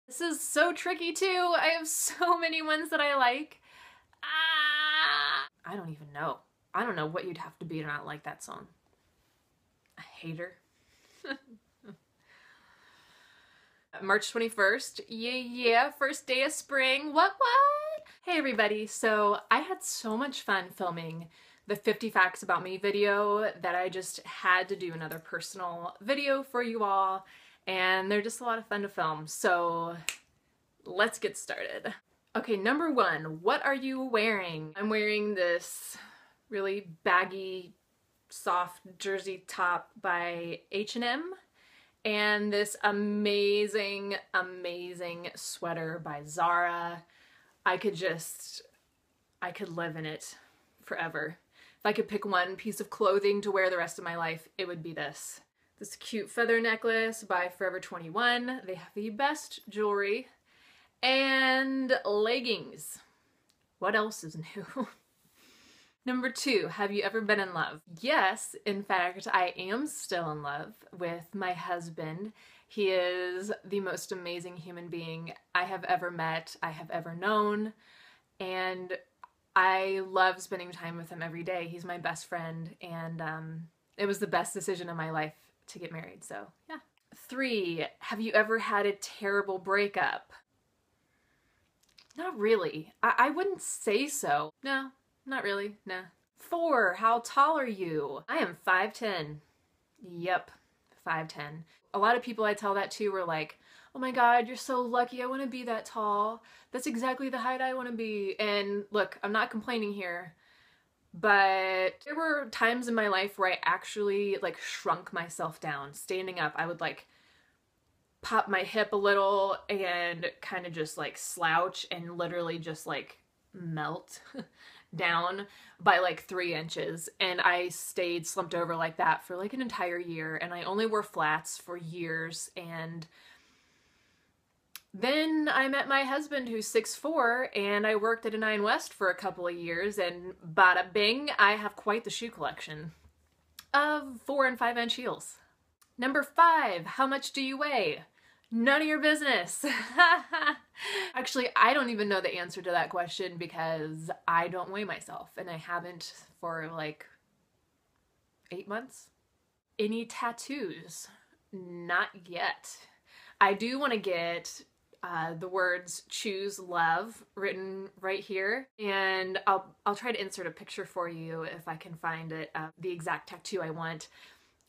This is so tricky too. I have so many ones that I like. I don't even know. I don't know what you'd have to be to not like that song. A hater. March 21st. Yeah, first day of spring. What? Hey everybody. So I had so much fun filming the 50 Facts About Me video that I just had to do another personal video for you all. And they're just a lot of fun to film. So let's get started. Okay, number one, what are you wearing? I'm wearing this really baggy, soft jersey top by H&M and this amazing, amazing sweater by Zara. I could live in it forever. If I could pick one piece of clothing to wear the rest of my life, it would be this. This cute feather necklace by Forever 21. They have the best jewelry. And leggings. What else is new? Number two, have you ever been in love? Yes, in fact, I am still in love with my husband. He is the most amazing human being I have ever met, I have ever known, and I love spending time with him every day. He's my best friend, and it was the best decision of my life to get married, so yeah. Three, have you ever had a terrible breakup? Not really. I wouldn't say so. No, not really, nah. Four, how tall are you? I am 5'10". Yep, 5'10". A lot of people I tell that to were like, oh my god, you're so lucky, I want to be that tall. That's exactly the height I want to be. And look, I'm not complaining here, but there were times in my life where I actually like shrunk myself down. Standing up, I would like pop my hip a little and kind of just like slouch and literally just like melt down by like 3 inches. And I stayed slumped over like that for like an entire year, and I only wore flats for years. And then I met my husband, who's 6'4", and I worked at a 9 West for a couple of years, and bada bing, I have quite the shoe collection of 4 and 5 inch heels. Number five, how much do you weigh? None of your business. Actually, I don't even know the answer to that question because I don't weigh myself, and I haven't for like 8 months. Any tattoos? Not yet. I do want to get the words "choose love" written right here, and I'll try to insert a picture for you if I can find it, the exact tattoo I want.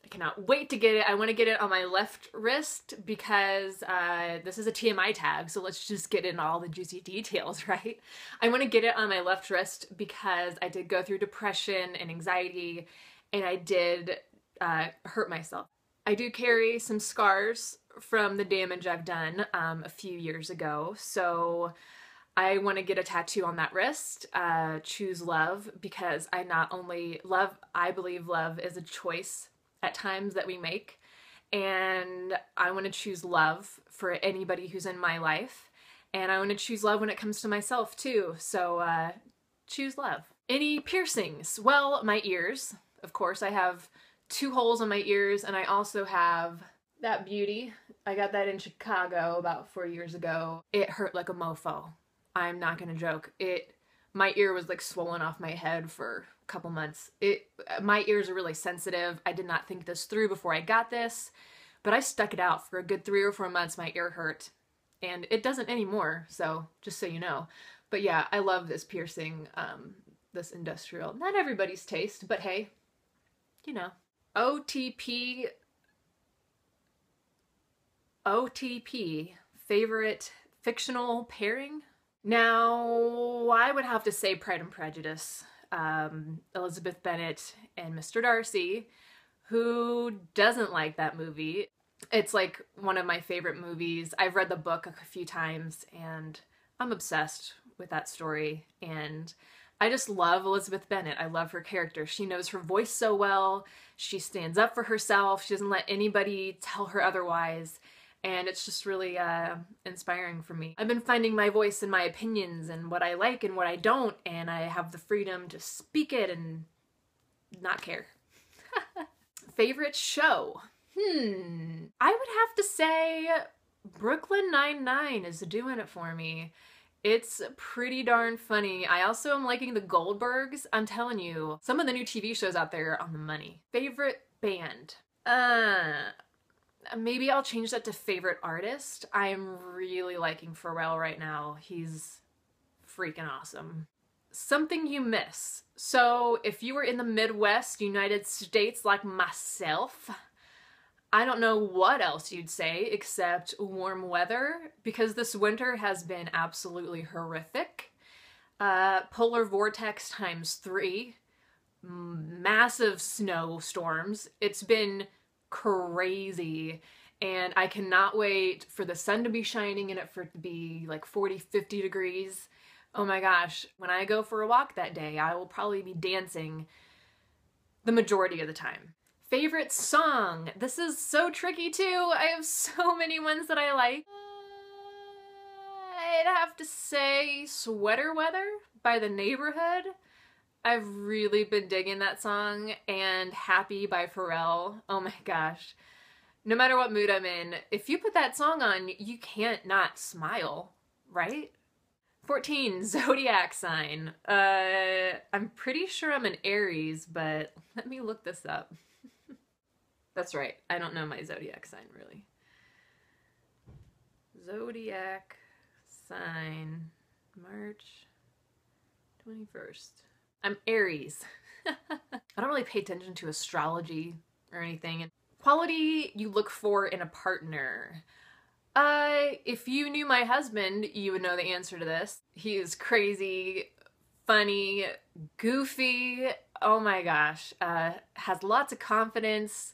I cannot wait to get it. I want to get it on my left wrist because this is a TMI tag, so let's just get in all the juicy details, right? I want to get it on my left wrist because I did go through depression and anxiety, and I did hurt myself. I do carry some scars from the damage I've done a few years ago, so I want to get a tattoo on that wrist, choose love, because I not only love, I believe love is a choice at times that we make, and I want to choose love for anybody who's in my life, and I want to choose love when it comes to myself too, so choose love. Any piercings? Well, my ears, of course. I have 2 holes in my ears, and I also have that beauty. I got that in Chicago about 4 years ago. It hurt like a mofo. I'm not gonna joke. My ear was like swollen off my head for a couple months. My ears are really sensitive. I did not think this through before I got this, but I stuck it out for a good 3 or 4 months. My ear hurt, and it doesn't anymore, so just so you know. But yeah, I love this piercing, this industrial. Not everybody's taste, but hey, you know. OTP, favorite fictional pairing? Now, I would have to say Pride and Prejudice. Elizabeth Bennet and Mr. Darcy. Who doesn't like that movie? It's like one of my favorite movies. I've read the book a few times, and I'm obsessed with that story. And I just love Elizabeth Bennet. I love her character. She knows her voice so well. She stands up for herself. She doesn't let anybody tell her otherwise. And it's just really inspiring for me. I've been finding my voice and my opinions and what I like and what I don't, and I have the freedom to speak it and not care. Favorite show? I would have to say Brooklyn Nine-Nine is doing it for me. It's pretty darn funny. I also am liking the Goldbergs. I'm telling you, some of the new TV shows out there are on the money. Favorite band? Maybe I'll change that to favorite artist. I'm really liking Pharrell right now. He's freaking awesome. Something you miss. So if you were in the Midwest, United States like myself, I don't know what else you'd say except warm weather, because this winter has been absolutely horrific. Polar vortex times 3, massive snowstorms. It's been crazy, and I cannot wait for the sun to be shining and it for it to be like 40, 50 degrees. Oh my gosh, when I go for a walk that day, I will probably be dancing the majority of the time. Favorite song? This is so tricky too. I have so many ones that I like. I'd have to say Sweater Weather by The Neighborhood. I've really been digging that song, and Happy by Pharrell. Oh my gosh. No matter what mood I'm in, if you put that song on, you can't not smile, right? 14, zodiac sign. I'm pretty sure I'm an Aries, but let me look this up. That's right, I don't know my zodiac sign, really. Zodiac sign, March 21st. I'm Aries. I don't really pay attention to astrology or anything. Quality you look for in a partner. If you knew my husband, you would know the answer to this. He is crazy, funny, goofy, oh my gosh, has lots of confidence.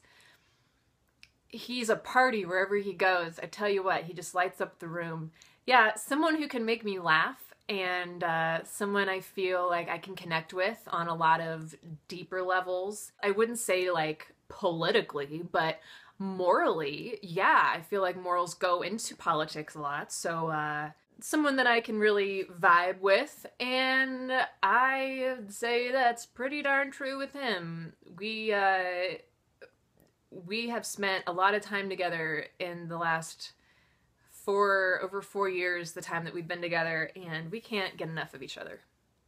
He's a party wherever he goes. I tell you what, he just lights up the room. Yeah, someone who can make me laugh, and someone I feel like I can connect with on a lot of deeper levels. I wouldn't say like politically, but morally, yeah, I feel like morals go into politics a lot. So someone that I can really vibe with, and I'd say that's pretty darn true with him. We have spent a lot of time together in the last over 4 years, the time that we've been together, and we can't get enough of each other.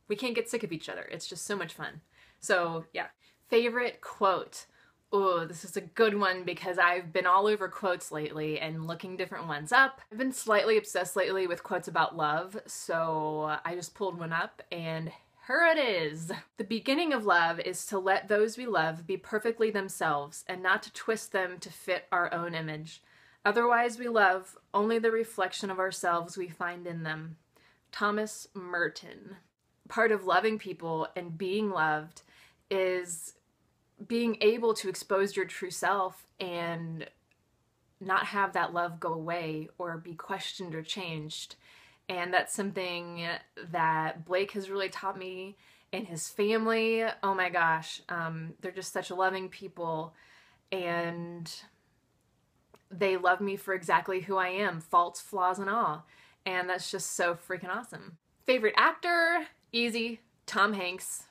We can't get sick of each other. It's just so much fun. So yeah. Favorite quote. Oh, this is a good one because I've been all over quotes lately and looking different ones up. I've been slightly obsessed lately with quotes about love, so I just pulled one up, and here it is. The beginning of love is to let those we love be perfectly themselves and not to twist them to fit our own image. Otherwise we love only the reflection of ourselves we find in them. Thomas Merton. Part of loving people and being loved is being able to expose your true self and not have that love go away or be questioned or changed. And that's something that Blake has really taught me, and his family. Oh my gosh, they're just such loving people, and they love me for exactly who I am, faults, flaws, and all. And that's just so freaking awesome. Favorite actor? Easy, Tom Hanks.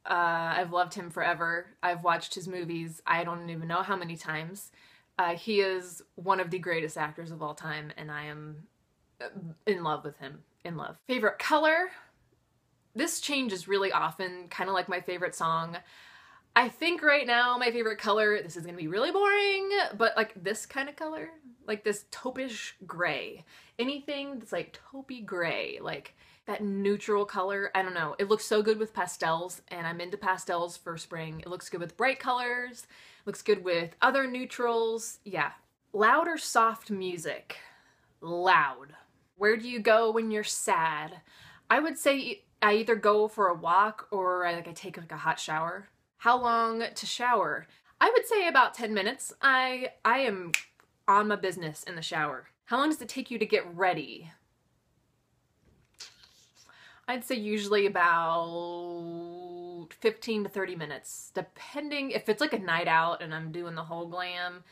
I've loved him forever. I've watched his movies, I don't even know how many times. He is one of the greatest actors of all time, and I am in love with him. In love. Favorite color? This changes really often, kind of like my favorite song. I think right now my favorite color, this is gonna be really boring, but like this kind of color, like this taupish gray. Anything that's like taupey gray, like that neutral color, I don't know. It looks so good with pastels, and I'm into pastels for spring. It looks good with bright colors, looks good with other neutrals, yeah. Loud or soft music? Loud. Where do you go when you're sad? I would say I either go for a walk or I take like a hot shower. How long to shower? I would say about 10 minutes. I am on my business in the shower. How long does it take you to get ready? I'd say usually about 15 to 30 minutes, depending if it's like a night out and I'm doing the whole glam.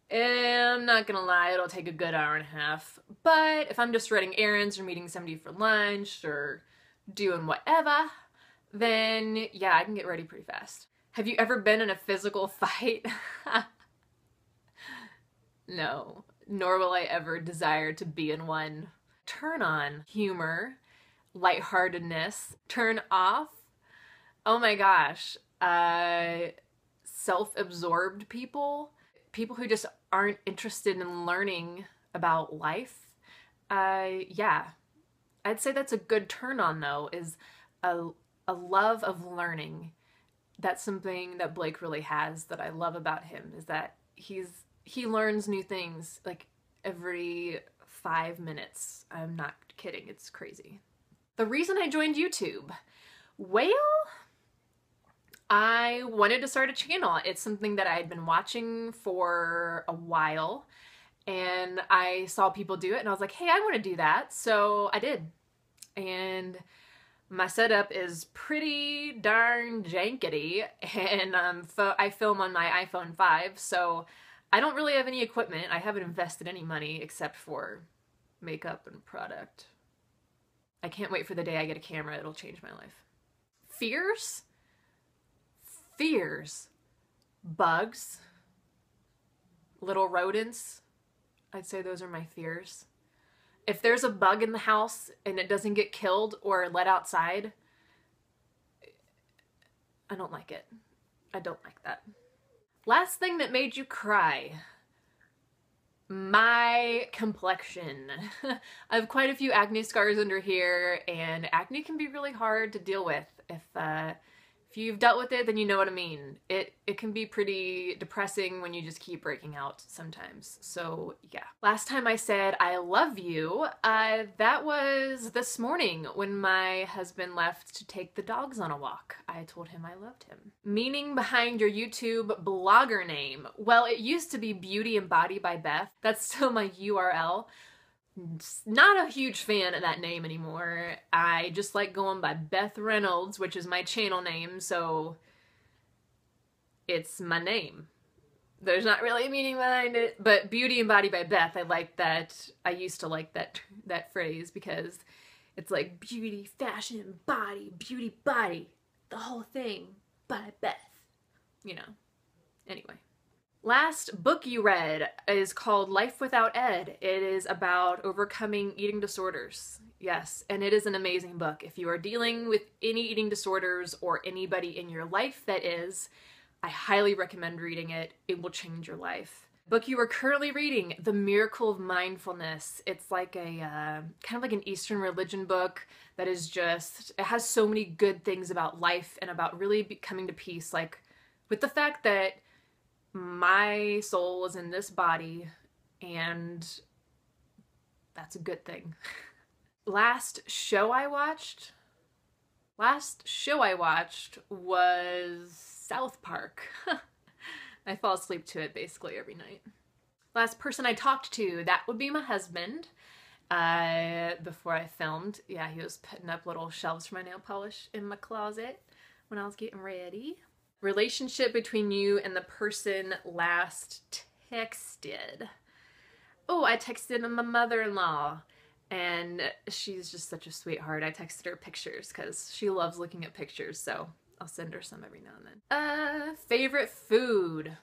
I'm not gonna lie, it'll take a good hour and a half. But if I'm just running errands or meeting somebody for lunch or doing whatever, then yeah, I can get ready pretty fast. Have you ever been in a physical fight? No. nor will I ever desire to be in one. Turn on humor, lightheartedness. Turn off, oh my gosh, self-absorbed people, people who just aren't interested in learning about life. Yeah, I'd say that's a good turn on though, is a love of learning. That's something that Blake really has that I love about him, is that he learns new things like every 5 minutes. I'm not kidding, it's crazy. The reason I joined YouTube, well, I wanted to start a channel. It's something that I had been watching for a while, and I saw people do it and I was like, hey, I want to do that. So I did. And my setup is pretty darn jankety, and I film on my iPhone 5, so I don't really have any equipment. I haven't invested any money except for makeup and product. I can't wait for the day I get a camera. It'll change my life. Fears? Fears. Bugs. Little rodents. I'd say those are my fears. If there's a bug in the house and it doesn't get killed or let outside, I don't like it. I don't like that. Last thing that made you cry. My complexion. I have quite a few acne scars under here, and acne can be really hard to deal with. If you've dealt with it, then you know what I mean. It can be pretty depressing when you just keep breaking out sometimes. So yeah. Last time I said I love you, that was this morning when my husband left to take the dogs on a walk. I told him I loved him. Meaning behind your YouTube blogger name. Well, it used to be Beauty and Body by Beth. That's still my URL. Not a huge fan of that name anymore. I just like going by Beth Reynolds, which is my channel name, so it's my name. There's not really a meaning behind it, but Beauty and Body by Beth, I like that. I used to like that phrase because it's like beauty, fashion, body, beauty, body, the whole thing by Beth. You know. Anyway. Last book you read is called Life Without Ed. It is about overcoming eating disorders. Yes, and it is an amazing book. If you are dealing with any eating disorders or anybody in your life that is, I highly recommend reading it. It will change your life. Book you are currently reading, The Miracle of Mindfulness. It's like a kind of like an Eastern religion book that is just, it has so many good things about life and about really coming to peace, like with the fact that my soul is in this body, and that's a good thing. Last show I watched was South Park. I fall asleep to it basically every night. Last person I talked to, that would be my husband. Before I filmed, yeah, he was putting up little shelves for my nail polish in my closet when I was getting ready. Relationship between you and the person last texted. Oh, I texted my mother-in-law, and she's just such a sweetheart. I texted her pictures because she loves looking at pictures, so I'll send her some every now and then. Favorite food.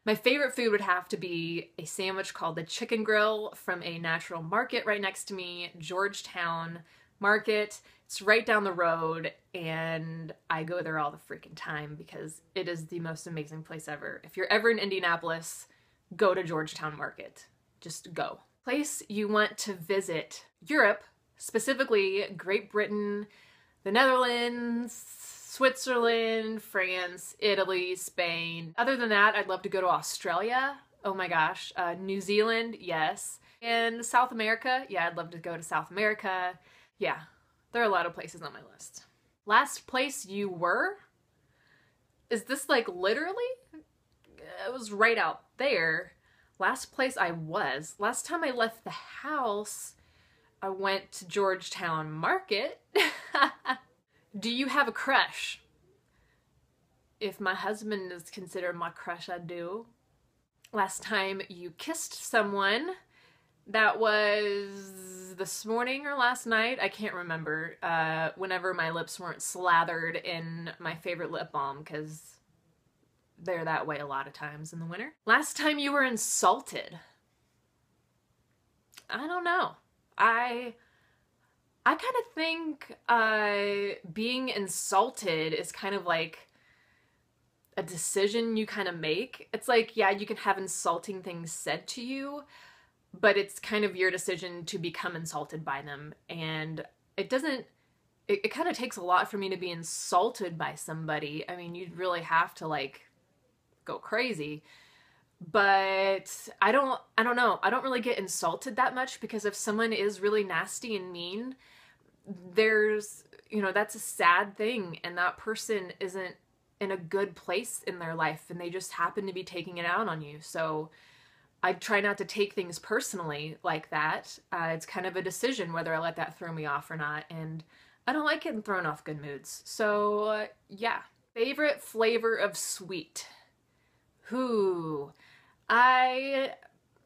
My favorite food would have to be a sandwich called the Chicken Grill from a natural market right next to me, Georgetown Market. It's right down the road, and I go there all the freaking time because it is the most amazing place ever. If you're ever in Indianapolis, go to Georgetown Market. Just go. Place you want to visit. Europe, specifically Great Britain, the Netherlands, Switzerland, France, Italy, Spain. Other than that, I'd love to go to Australia. Oh my gosh. New Zealand, yes. And South America, yeah, I'd love to go to South America. Yeah. There are a lot of places on my list. Last place you were? Is this like literally? It was right out there. Last place I was. Last time I left the house, I went to Georgetown Market. Do you have a crush? If my husband is considered my crush, I do. Last time you kissed someone, that was this morning or last night. I can't remember. Whenever my lips weren't slathered in my favorite lip balm, because they're that way a lot of times in the winter. Last time you were insulted. I don't know. I kind of think being insulted is kind of like a decision you kind of make. It's like, yeah, you can have insulting things said to you, but it's kind of your decision to become insulted by them. And it doesn't, it kind of takes a lot for me to be insulted by somebody. I mean, you'd really have to like go crazy. But I don't know. I don't really get insulted that much because if someone is really nasty and mean, there's, that's a sad thing, and that person isn't in a good place in their life and they just happen to be taking it out on you. So I try not to take things personally like that. It's kind of a decision whether I let that throw me off or not, and I don't like getting thrown off good moods. So yeah. Favorite flavor of sweet? Who? I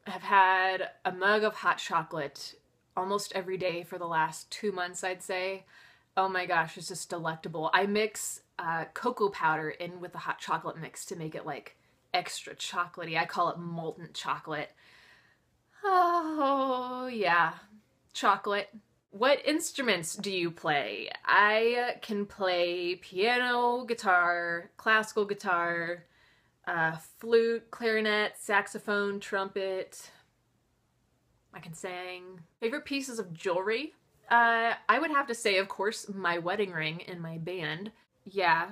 have had a mug of hot chocolate almost every day for the last 2 months, I'd say. Oh my gosh, it's just delectable. I mix cocoa powder in with the hot chocolate mix to make it like extra chocolatey. I call it molten chocolate. Oh yeah, chocolate. What instruments do you play? I can play piano, guitar, classical guitar, flute, clarinet, saxophone, trumpet. I can sing. Favorite pieces of jewelry? I would have to say, of course, my wedding ring in my band. Yeah,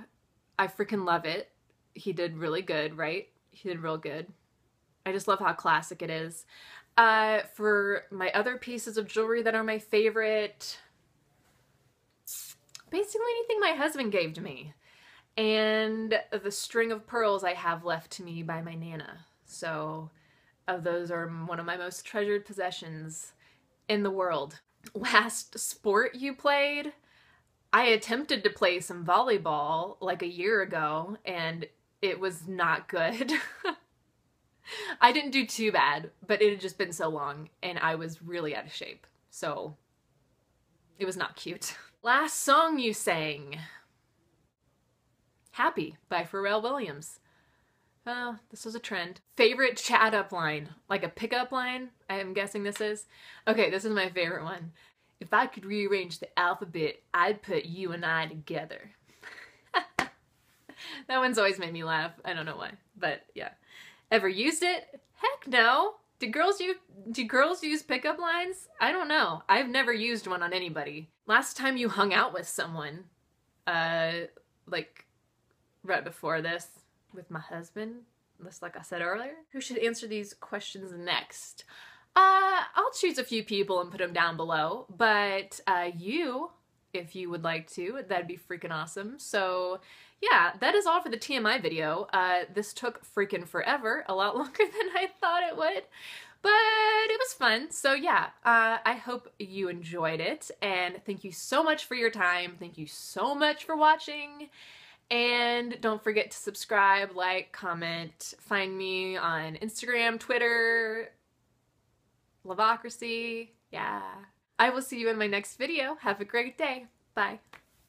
I freaking love it. He did really good, right? He did real good. I just love how classic it is. For my other pieces of jewelry that are my favorite, basically anything my husband gave to me. And the string of pearls I have left to me by my Nana. So those are one of my most treasured possessions in the world. Last sport you played? I attempted to play some volleyball like a year ago and it was not good. I didn't do too bad, but it had just been so long and I was really out of shape. So it was not cute. Last song you sang? Happy by Pharrell Williams. Oh, this was a trend. Favorite chat up line? Like a pickup line? I am guessing this is. Okay, this is my favorite one. If I could rearrange the alphabet, I'd put you and I together. That one's always made me laugh. I don't know why, but yeah. Ever used it? Heck no. Do girls use pickup lines? I don't know. I've never used one on anybody. Last time you hung out with someone, like right before this with my husband, just like I said earlier. Who should answer these questions next? I'll choose a few people and put them down below, but you, if you would like to, that'd be freaking awesome. So yeah, that is all for the TMI video. This took freaking forever, a lot longer than I thought it would, but it was fun. So yeah, I hope you enjoyed it, and thank you so much for your time. Thank you so much for watching. And don't forget to subscribe, like, comment, find me on Instagram, Twitter, Lovocracy. Yeah. I will see you in my next video. Have a great day. Bye.